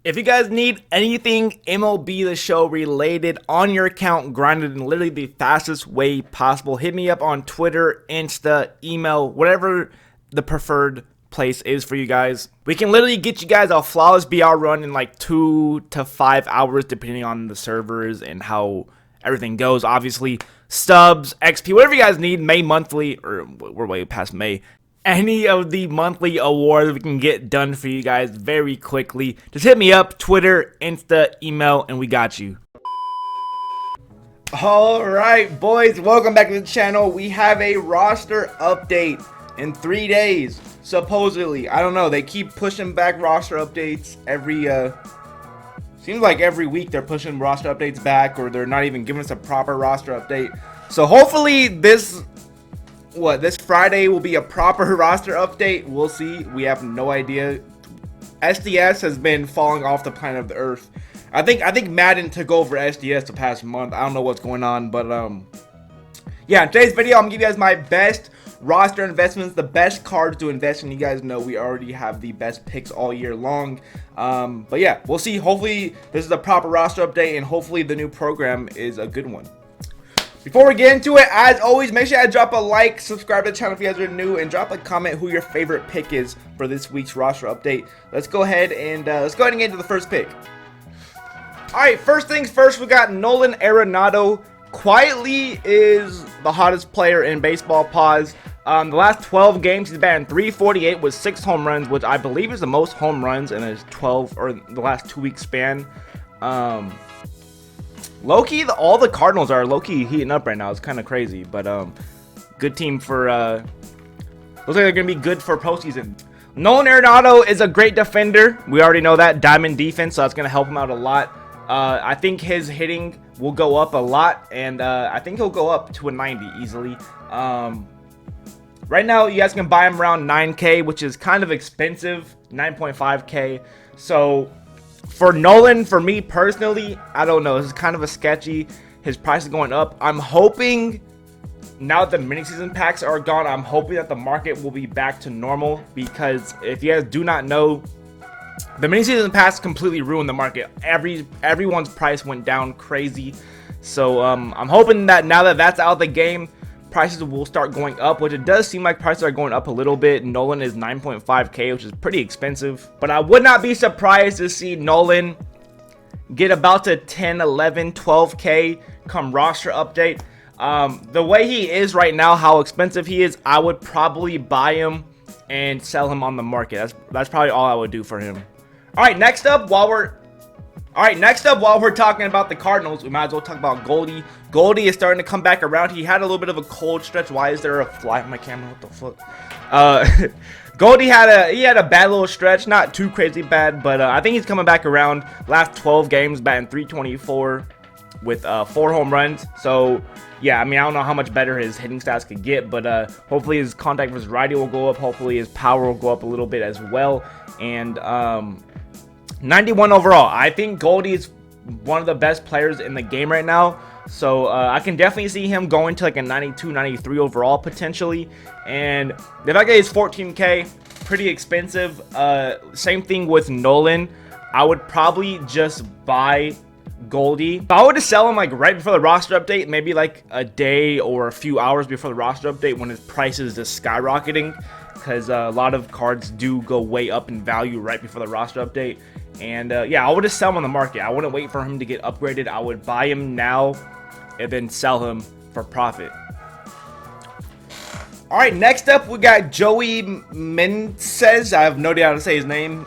If you guys need anything MLB The Show related on your account, grinded in literally the fastest way possible, hit me up on Twitter, Insta, email, whatever the preferred place is for you guys. We can literally get you guys a flawless BR run in like 2 to 5 hours depending on the servers and how everything goes. Obviously, stubs, XP, whatever you guys need, May monthly, or we're way past May. Any of the monthly awards we can get done for you guys very quickly. Just hit me up, Twitter, Insta, email, and we got you. Alright, boys, welcome back to the channel. We have a roster update in 3 days, supposedly. I don't know, they keep pushing back roster updates every, seems like every week they're pushing roster updates back, or they're not even giving us a proper roster update. So hopefully this Friday will be a proper roster update. We'll see. We have no idea. SDS has been falling off the planet of the earth. I think Madden took over SDS the past month. I don't know what's going on, but yeah, in today's video I'm gonna give you guys my best roster investments, the best cards to invest in. You guys know we already have the best picks all year long. But yeah, we'll see. Hopefully this is a proper roster update, and hopefully the new program is a good one. Before we get into it, as always, make sure you drop a like, subscribe to the channel if you guys are new, and drop a comment who your favorite pick is for this week's roster update. Let's go ahead and get into the first pick. Alright, first things first, we got Nolan Arenado. Quietly is the hottest player in baseball. Pause. The last 12 games, he's batting .348 with 6 home runs, which I believe is the most home runs in his 12 or the last 2 week span. Low-key, all the Cardinals are low-key heating up right now. It's kind of crazy, but good team for looks like they're gonna be good for postseason. Nolan Arenado is a great defender. We already know that. Diamond defense, so that's gonna help him out a lot. I think his hitting will go up a lot, and I think he'll go up to a 90 easily. Right now, you guys can buy him around 9K, which is kind of expensive, 9.5K. So for Nolan, for me personally, I don't know. This is kind of a sketchy. His price is going up. I'm hoping now that the mini season packs are gone, I'm hoping that the market will be back to normal, because if you guys do not know, the mini season packs completely ruined the market. Everyone's price went down crazy. So I'm hoping that now that that's out of the game, prices will start going up, which it does seem like prices are going up a little bit. Nolan is 9.5K, which is pretty expensive, but I would not be surprised to see Nolan get about to 10, 11, 12K come roster update. The way he is right now, how expensive he is, I would probably buy him and sell him on the market. That's probably all I would do for him. All right, next up, while we're talking about the Cardinals, we might as well talk about Goldy. Goldy is starting to come back around. He had a little bit of a cold stretch. Why is there a fly on my camera? What the fuck? Goldy had a bad little stretch, not too crazy bad, but I think he's coming back around. Last 12 games, batting .324 with 4 home runs. So yeah, I mean, I don't know how much better his hitting stats could get, but hopefully his contact versus righty will go up. Hopefully his power will go up a little bit as well. And 91 overall. I think Goldy is one of the best players in the game right now. So I can definitely see him going to like a 92, 93 overall potentially. And the fact that he's 14K, pretty expensive. Same thing with Nolan. I would probably just buy Goldy. If I were to sell him like right before the roster update, maybe like a day or a few hours before the roster update when his price is just skyrocketing, because a lot of cards do go way up in value right before the roster update. And yeah, I would just sell him on the market. I wouldn't wait for him to get upgraded. I would buy him now and then sell him for profit. All right, next up we got Joey Gimenez. I have no idea how to say his name.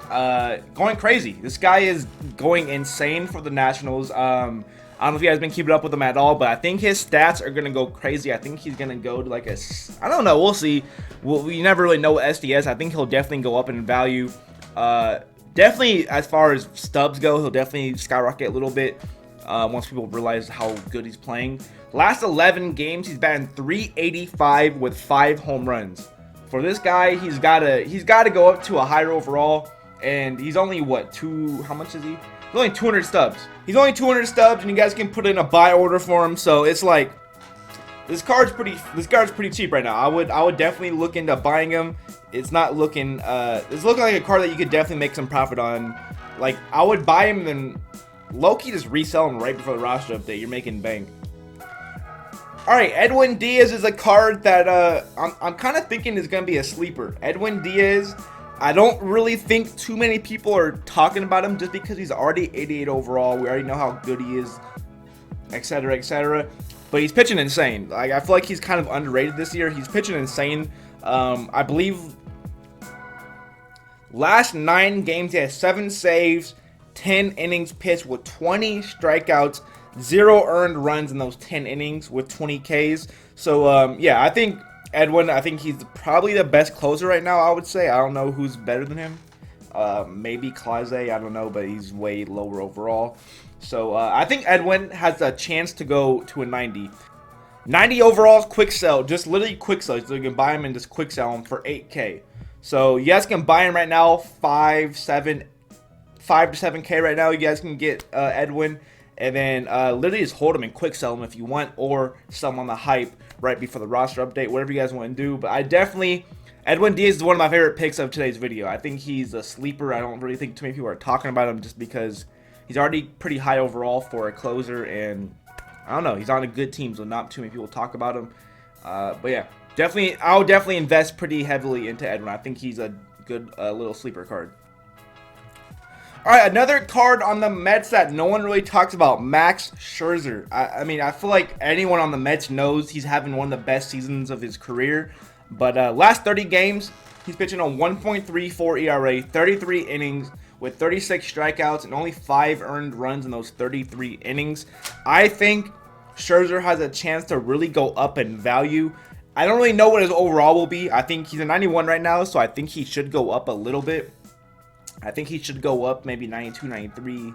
Going crazy. This guy is going insane for the Nationals. I don't know if you guys been keeping up with him at all, but I think his stats are gonna go crazy. I think he's gonna go to like a, I don't know. We'll see. We never really know what SDS. I think he'll definitely go up in value. Definitely, as far as stubs go, he'll definitely skyrocket a little bit once people realize how good he's playing. Last 11 games, he's batting .385 with 5 home runs. For this guy, he's gotta go up to a higher overall, and he's only what, how much is he? He's only 200 stubs. He's only 200 stubs, and you guys can put in a buy order for him. So it's like this card's pretty cheap right now. I would definitely look into buying him. It's not looking it's looking like a card that you could definitely make some profit on. Like, I would buy him and then low-key just resell him right before the roster update. You're making bank. Alright, Edwin Diaz is a card that I'm kind of thinking is going to be a sleeper. Edwin Diaz, I don't really think too many people are talking about him just because he's already 88 overall. We already know how good he is, etc., etc. But he's pitching insane. Like, I feel like he's kind of underrated this year. He's pitching insane. I believe last 9 games he has 7 saves, 10 innings pitched with 20 strikeouts, 0 earned runs in those 10 innings with 20 Ks. So, yeah, I think Edwin, I think he's probably the best closer right now, I would say. I don't know who's better than him. Maybe Clase, I don't know, but he's way lower overall. So, I think Edwin has a chance to go to a 90. 90 overall is quick sell, just literally quick sell. So you can buy him and just quick sell him for 8K. So, you guys can buy him right now, 5 to 7K right now. You guys can get Edwin. And then literally just hold him and quick sell him if you want, or sell him on the hype right before the roster update, whatever you guys want to do. But I definitely, Edwin Diaz is one of my favorite picks of today's video. I think he's a sleeper. I don't really think too many people are talking about him just because he's already pretty high overall for a closer. And I don't know, he's on a good team, so not too many people talk about him. But yeah, definitely, I'll definitely invest pretty heavily into Edwin. I think he's a good little sleeper card. Alright, another card on the Mets that no one really talks about, Max Scherzer. I mean, I feel like anyone on the Mets knows he's having one of the best seasons of his career. But last 30 games, he's pitching a 1.34 ERA, 33 innings with 36 strikeouts and only 5 earned runs in those 33 innings. I think Scherzer has a chance to really go up in value. I don't really know what his overall will be. I think he's a 91 right now, so I think he should go up a little bit. I think he should go up maybe 92, 93,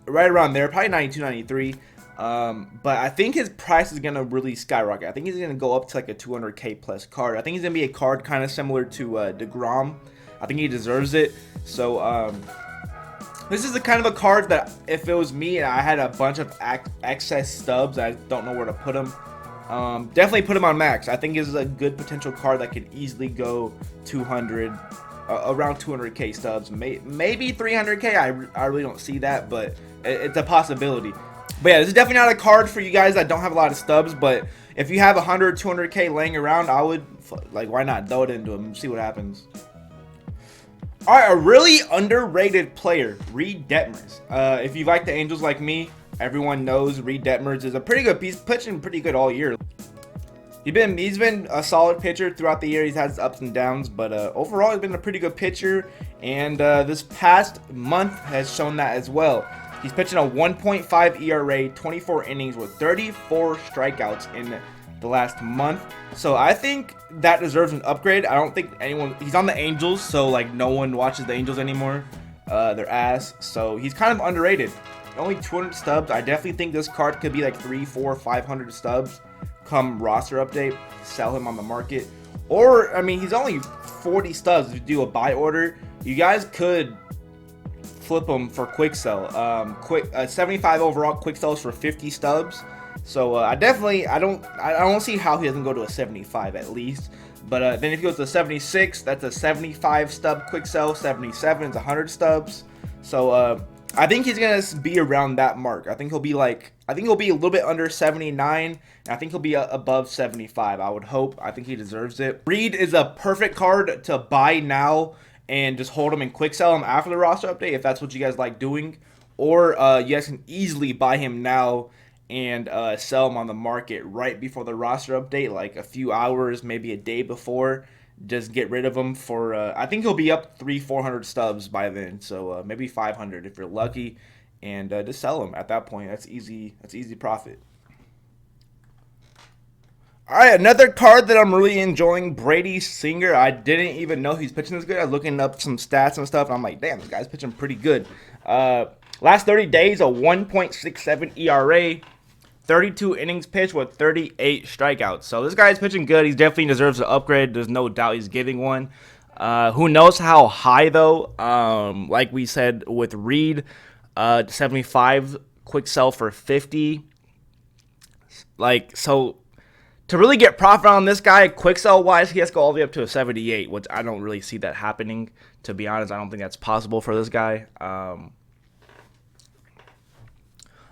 right around there, probably 92, 93. But I think his price is going to really skyrocket. I think he's going to go up to like a 200K plus card. I think he's going to be a card kind of similar to DeGrom. I think he deserves it. So this is the kind of a card that if it was me and I had a bunch of excess stubs, I don't know where to put them. Definitely put him on max. I think this is a good potential card that could easily go 200. Around 200K stubs, maybe 300K. I really don't see that, but it's a possibility. But yeah, this is definitely not a card for you guys that don't have a lot of stubs. But if you have 100, 200K laying around, I would like, why not throw it into them and see what happens. All right, a really underrated player, Reed Detmers. If you like the Angels like me, everyone knows Reed Detmers is a pretty good piece, pitching pretty good all year. He's been a solid pitcher throughout the year. He's had his ups and downs, but overall he's been a pretty good pitcher. And this past month has shown that as well. He's pitching a 1.5 ERA, 24 innings with 34 strikeouts in the last month. So I think that deserves an upgrade. I don't think anyone. He's on the Angels, so like no one watches the Angels anymore. They're ass. So he's kind of underrated. Only 200 stubs. I definitely think this card could be like 300, 400, 500 stubs. Come roster update, sell him on the market. Or, I mean, he's only 40 stubs. If you do a buy order, you guys could flip him for quick sell. 75 overall quick sells for 50 stubs. So I don't see how he doesn't go to a 75 at least. But then if he goes to 76, that's a 75 stub quick sell. 77 is 100 stubs. So I think he's gonna be around that mark. I think he'll be a little bit under 79, and I think he'll be above 75. I would hope. I think he deserves it. Reed is a perfect card to buy now and just hold him and quick sell him after the roster update if that's what you guys like doing. Or you guys can easily buy him now and sell him on the market right before the roster update, like a few hours, maybe a day before. Just get rid of him for, I think he'll be up 300-400 stubs by then. So maybe 500 if you're lucky. And just sell him at that point. That's easy profit. Alright, another card that I'm really enjoying, Brady Singer. I didn't even know he's pitching this good. I was looking up some stats and stuff, and I'm like, damn, this guy's pitching pretty good. Last 30 days, a 1.67 ERA, 32 innings pitched with 38 strikeouts. So this guy's pitching good. He definitely deserves an upgrade. There's no doubt he's getting one. Who knows how high, though? Like we said with Reed, 75 quick sell for 50. Like, so to really get profit on this guy, quick sell wise, he has to go all the way up to a 78, which I don't really see that happening. To be honest, I don't think that's possible for this guy.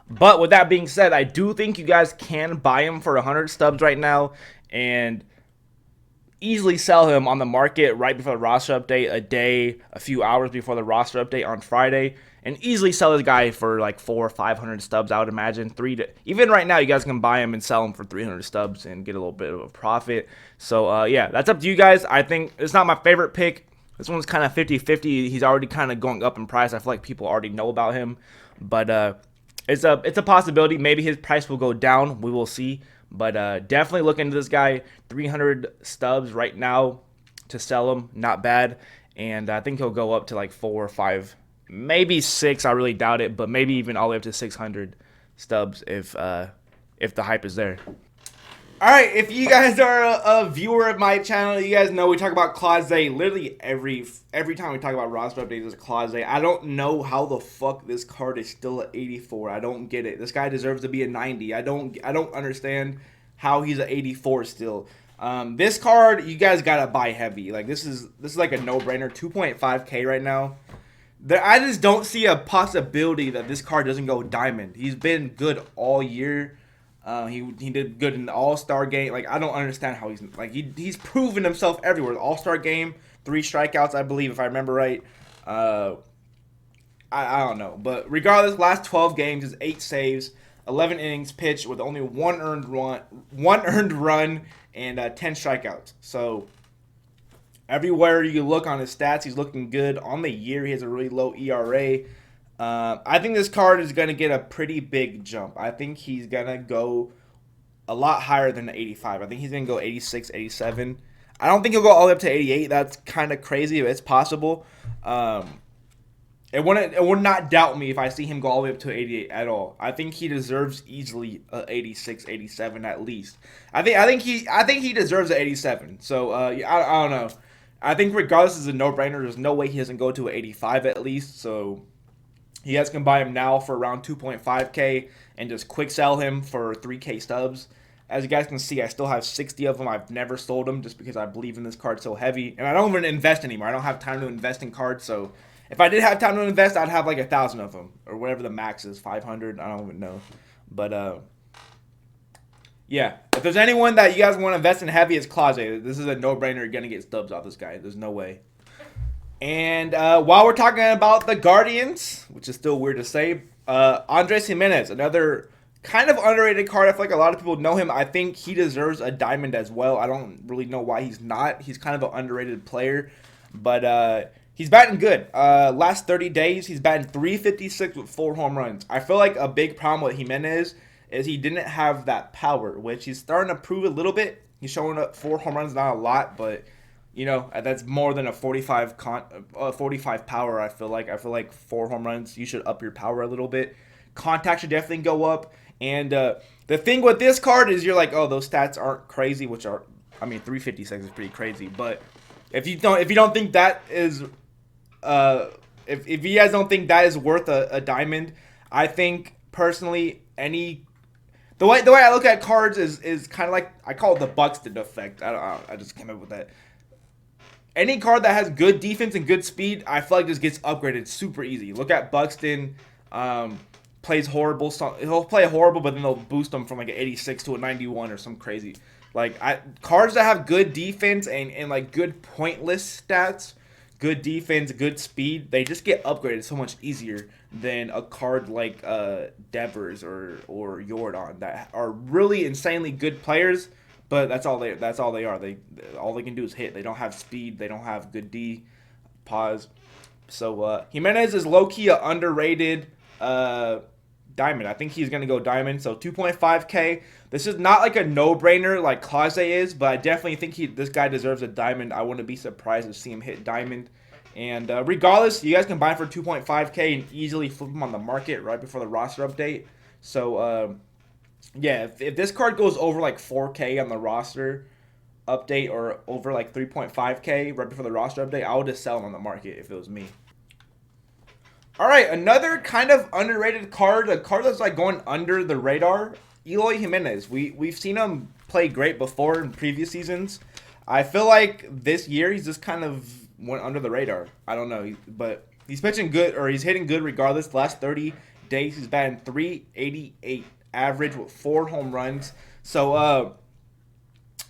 But with that being said, I do think you guys can buy him for 100 stubs right now and easily sell him on the market right before the roster update, a few hours before the roster update on Friday, and easily sell this guy for like 400 or 500 stubs. I would imagine even right now, you guys can buy him and sell him for 300 stubs and get a little bit of a profit. So yeah, that's up to you guys. I think it's not my favorite pick. This one's kind of 50-50. He's already kind of going up in price. I feel like people already know about him, but it's a possibility. Maybe his price will go down. We will see. But definitely look into this guy. 300 stubs right now to sell him. Not bad. And I think he'll go up to like 4 or 5, maybe 6. I really doubt it. But maybe even all the way up to 600 stubs if the hype is there. All right, if you guys are a viewer of my channel, you guys know we talk about Clause. Literally every time we talk about roster updates, there's a Clause. I don't know how the fuck this card is still at 84. I don't get it. This guy deserves to be a 90. I don't understand how he's at 84 still. This card, you guys gotta buy heavy. Like this is like a no-brainer. 2.5K right now. I just don't see a possibility that this card doesn't go diamond. He's been good all year. He did good in the All-Star game. Like, I don't understand how he's proven himself everywhere. The All-Star game, 3 strikeouts, I believe, if I remember right. I don't know. But regardless, last 12 games is 8 saves, 11 innings pitched with only one earned run, and 10 strikeouts. So everywhere you look on his stats, he's looking good. On the year, he has a really low ERA. I think this card is going to get a pretty big jump. I think he's going to go a lot higher than the 85. I think he's going to go 86, 87. I don't think he'll go all the way up to 88. That's kind of crazy, but it's possible. It would not doubt me if I see him go all the way up to 88 at all. I think he deserves easily 86, 87 at least. I think he deserves an 87. So I don't know. I think regardless, it's a no-brainer. There's no way he doesn't go to an 85 at least. So you guys can buy him now for around 2.5K and just quick sell him for 3K stubs. As you guys can see, I still have 60 of them. I've never sold them just because I believe in this card so heavy. And I don't even invest anymore. I don't have time to invest in cards. So if I did have time to invest, I'd have like 1,000 of them. Or whatever the max is, 500. I don't even know. But yeah. If there's anyone that you guys want to invest in heavy, it's Clause. This is a no-brainer. You're going to get stubs off this guy. There's no way. And while we're talking about the Guardians, which is still weird to say, Gimenez, another kind of underrated card. I feel like a lot of people know him. I think he deserves a diamond as well. I don't really know why he's not. He's kind of an underrated player, but he's batting good. Last 30 days, he's batting .356 with 4 home runs. I feel like a big problem with Gimenez is he didn't have that power, which he's starting to prove a little bit. He's showing up 4 home runs, not a lot, but you know, that's more than a 45 power, I feel like. I feel like 4 home runs, you should up your power a little bit. Contact should definitely go up. And the thing with this card is you're like, oh, those stats aren't crazy, which are, I mean, 356 is pretty crazy. But if you don't think that is, if you guys don't think that is worth a diamond, I think personally the way I look at cards is kind of like, I call it the Buxton effect. I just came up with that. Any card that has good defense and good speed, I feel like just gets upgraded super easy. Look at Buxton. Plays horrible. He'll play horrible, but then they'll boost him from like an 86 to a 91 or some crazy. Like cards that have good defense and like good pointless stats, good defense, good speed, they just get upgraded so much easier than a card like Detmers or Jordan that are really insanely good players. But that's all they are. All they can do is hit. They don't have speed. They don't have good D. Pause. So Gimenez is low key a underrated diamond. I think he's gonna go diamond. So 2.5K. This is not like a no-brainer like Clause is, but I definitely think this guy deserves a diamond. I wouldn't be surprised to see him hit diamond. And regardless, you guys can buy him for 2.5K and easily flip him on the market right before the roster update. So yeah, if this card goes over like 4K on the roster update or over like 3.5K right before the roster update, I would just sell him on the market if it was me. All right, another kind of underrated card, a card that's like going under the radar, Eloy Jimenez. We've seen him played great before in previous seasons. I feel like this year he's just kind of went under the radar. I don't know, but he's pitching good, or he's hitting good regardless. The last 30 days he's batting .388 average with 4 home runs. So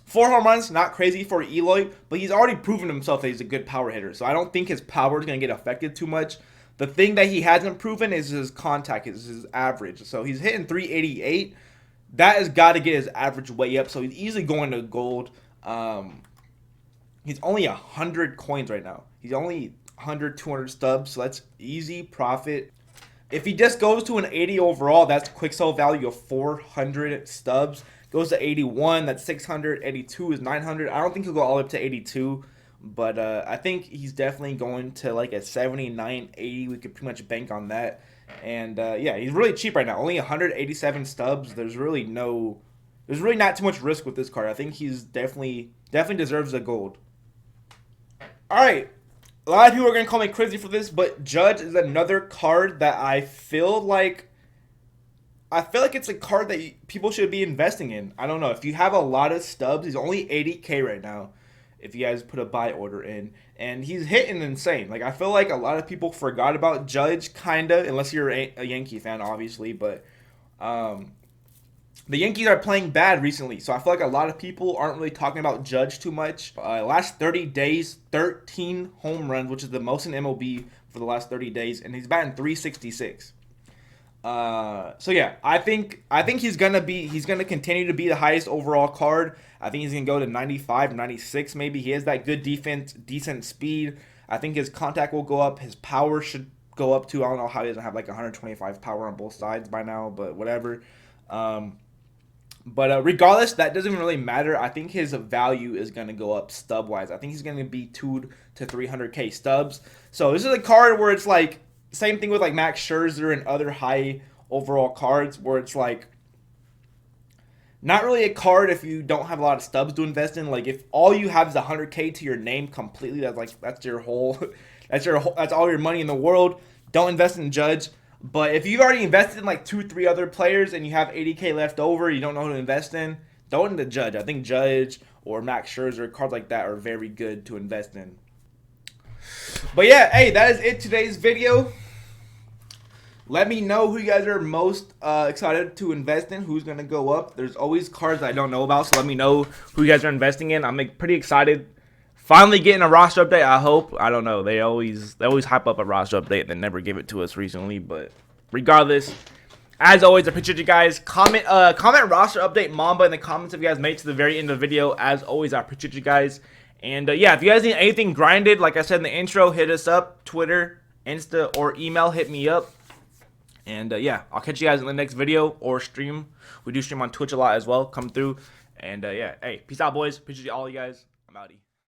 4 home runs, not crazy for Eloy, but he's already proven himself that he's a good power hitter. So I don't think his power is going to get affected too much. The thing that he hasn't proven is his contact, is his average. So he's hitting .388. That has got to get his average way up. So he's easily going to gold. He's only 100 coins right now. He's only 100, 200 stubs. So that's easy profit. If he just goes to an 80 overall, that's quick sell value of 400 stubs. Goes to 81, that's 600. 82 is 900. I don't think he'll go all the way up to 82. But I think he's definitely going to like a 79, 80. We could pretty much bank on that. And yeah, he's really cheap right now. Only 187 stubs. There's really not too much risk with this card. I think he's definitely deserves a gold. All right. A lot of people are going to call me crazy for this, but Judge is another card that I feel like it's a card that people should be investing in. I don't know. If you have a lot of stubs, he's only 80K right now. If you guys put a buy order in, and he's hitting insane. Like, I feel like a lot of people forgot about Judge, kinda, unless you're a Yankee fan, obviously. But the Yankees are playing bad recently, so I feel like a lot of people aren't really talking about Judge too much. Last 30 days, 13 home runs, which is the most in MLB for the last 30 days, and he's batting .366. So yeah, I think he's gonna continue to be the highest overall card. I think he's gonna go to 95, 96 maybe. He has that good defense, decent speed. I think his contact will go up. His power should go up too. I don't know how he doesn't have like 125 power on both sides by now, but whatever. But regardless, that doesn't really matter. I think his value is going to go up stub-wise. I think he's going to be 200 to 300K stubs. So this is a card where it's like, same thing with like Max Scherzer and other high overall cards, where it's like, not really a card if you don't have a lot of stubs to invest in. Like, if all you have is 100K to your name completely, that's your whole, that's all your money in the world. Don't invest in Judge. But if you've already invested in like 2-3 other players and you have 80K left over, you don't know who to invest in, throw it into Judge. I think Judge or Max Scherzer, cards like that are very good to invest in. But yeah, hey, that is it today's video. Let me know who you guys are most excited to invest in, who's going to go up. There's always cards I don't know about, so let me know who you guys are investing in. I'm pretty excited. Finally getting a roster update, I hope. I don't know. They always hype up a roster update and then never give it to us recently. But regardless, as always, I appreciate you guys. Comment roster update Mamba in the comments if you guys made it to the very end of the video. As always, I appreciate you guys. And yeah, if you guys need anything grinded, like I said in the intro, hit us up. Twitter, Insta, or email, hit me up. And yeah, I'll catch you guys in the next video or stream. We do stream on Twitch a lot as well. Come through. And yeah, hey, peace out, boys. Appreciate all you guys. I'm outie.